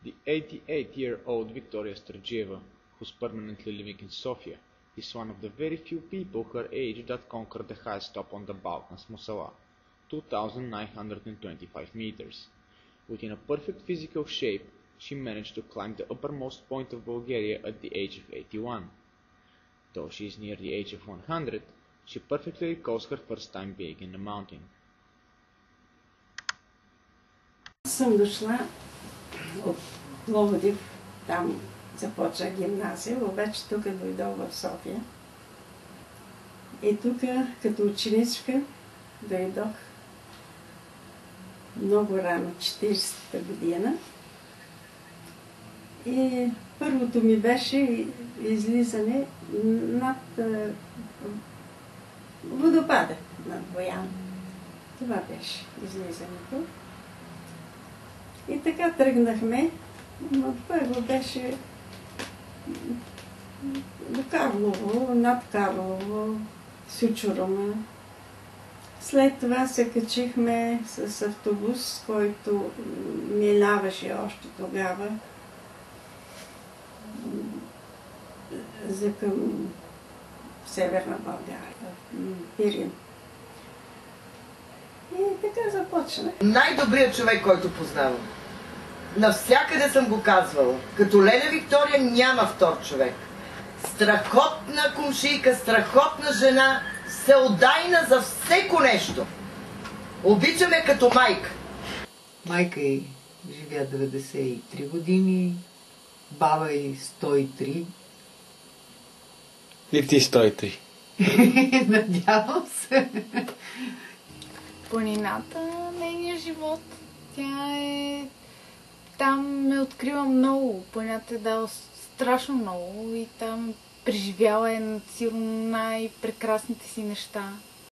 The 88-year-old Victoria Sturgeeva, who's permanently living in Sofia, is one of the very few people her age that conquered the highest top on the Balkans, Musala, 2,925 meters. Within a perfect physical shape, she managed to climb the uppermost point of Bulgaria at the age of 81. Though she is near the age of 100, she perfectly recalls her first time being in the mountain. Съм дошла от Пловдив, там започнах гимназия, обаче тук дойдох в София. И тук като ученичка дойдох много рано, 40-та година. И първото ми беше излизане над водопада, над Боян. Това беше излизането. И така тръгнахме, но първо беше до Карлово, над Карлово, Сючурома. След това се качихме с автобус, който минаваше още тогава за към Северна България, Пирин. И така започнах. Най-добрият човек, който познавам. Навсякъде съм го казвала. Като Леля Виктория няма втор човек. Страхотна кумшийка, страхотна жена, всеотдайна за всеко нещо. Обичаме като майка. Майка й живя 93 години, баба й 103. И ти 103. Надявам се. Планината, нейният живот, тя е... Там ме открива много. Планината е дала страшно много и там преживяла е сигурно най-прекрасните си неща.